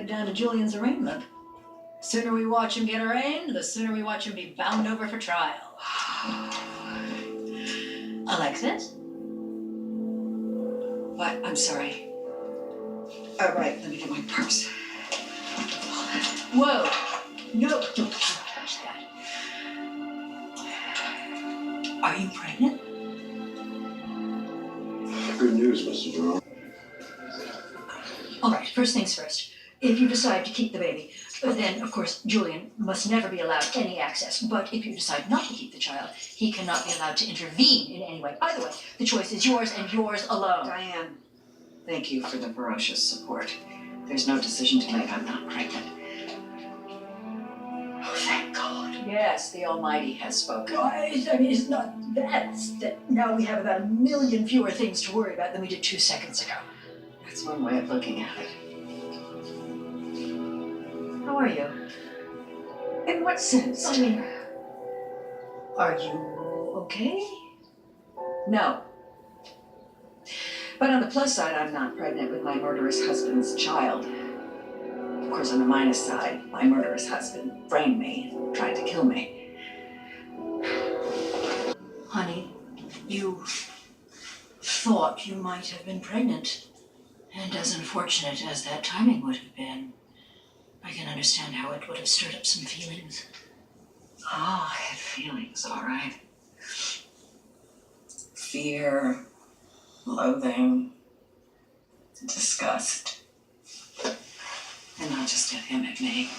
down to Julian's arraignment. The sooner we watch him get arraigned, the sooner we watch him be bound over for trial. Alexis? What? I'm sorry. All right, let me get my purse. Whoa. No, don't touch that. Are you pregnant? Good news, Mr. Jerome. All right, first things first. If you decide to keep the baby, then, of course, Julian must never be allowed any access. But if you decide not to keep the child, he cannot be allowed to intervene in any way. Either way, the choice is yours and yours alone. Diane, thank you for the ferocious support. There's no decision to make. I'm not pregnant. Oh, thank God. Yes, the Almighty has spoken. I mean, it's not that. It's that now we have about 1 million fewer things to worry about than we did 2 seconds ago. That's one way of looking at it. How are you? In what sense? I mean, are you okay? No. But on the plus side, I'm not pregnant with my murderous husband's child. Of course, on the minus side, my murderous husband framed me, tried to kill me. Honey, you thought you might have been pregnant. And as unfortunate as that timing would have been, I can understand how it would have stirred up some feelings. Oh, I had feelings, all right. Fear, loathing, disgust. And not just at him, at me.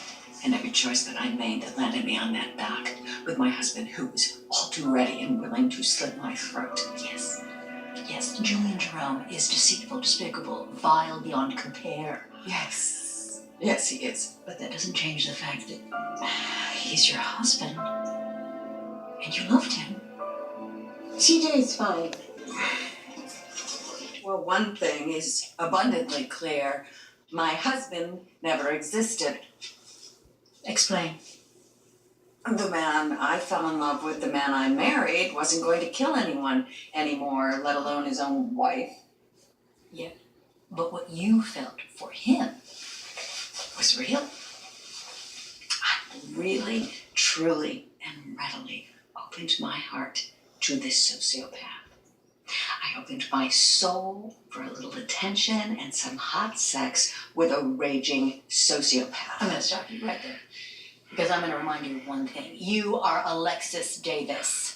And every choice that I made that landed me on that dock with my husband who was all too ready and willing to slit my throat. Yes. Yes, Julian Jerome is deceitful, despicable, vile beyond compare. Yes. Yes, he is. But that doesn't change the fact that he's your husband. And you loved him. TJ is fine. Well, one thing is abundantly clear. My husband never existed. Explain. The man I fell in love with, the man I married, wasn't going to kill anyone anymore, let alone his own wife. Yeah, but what you felt for him Was real. I really, truly, and readily opened my heart to this sociopath. I opened my soul for a little attention and some hot sex with a raging sociopath. I'm going to stop you right there. Because I'm going to remind you of one thing. You are Alexis Davis.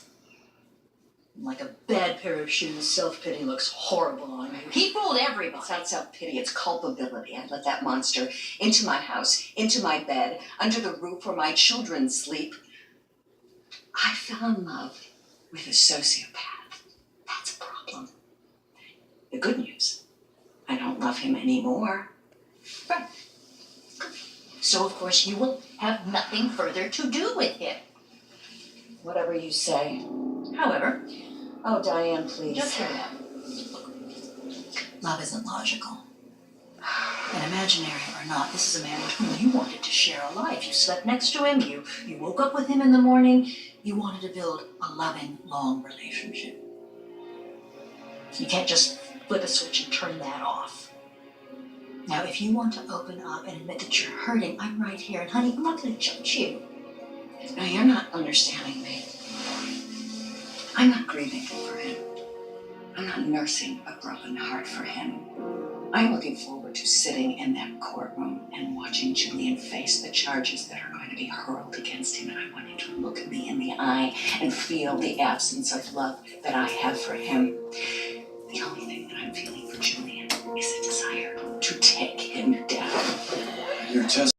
Like a bad pair of shoes, self-pity looks horrible on you. He fooled everybody. It's not self-pity, it's culpability. I let that monster into my house, into my bed, under the roof where my children sleep. I fell in love with a sociopath. That's a problem. The good news, I don't love him anymore. Right. So, of course, you will have nothing further to do with him. Whatever you say. However, Oh, Diane, please. just hear me out. Look, love isn't logical. And imaginary or not, this is a man with whom you wanted to share a life. You slept next to him, you woke up with him in the morning. You wanted to build a loving, long relationship. You can't just flip a switch and turn that off. Now, if you want to open up and admit that you're hurting, I'm right here. And honey, I'm not going to judge you. No, you're not understanding me. I'm not grieving for him. I'm not nursing a broken heart for him. I'm looking forward to sitting in that courtroom and watching Julian face the charges that are going to be hurled against him. And I want him to look at me in the eye and feel the absence of love that I have for him. The only thing that I'm feeling for Julian is a desire to take him down. Your test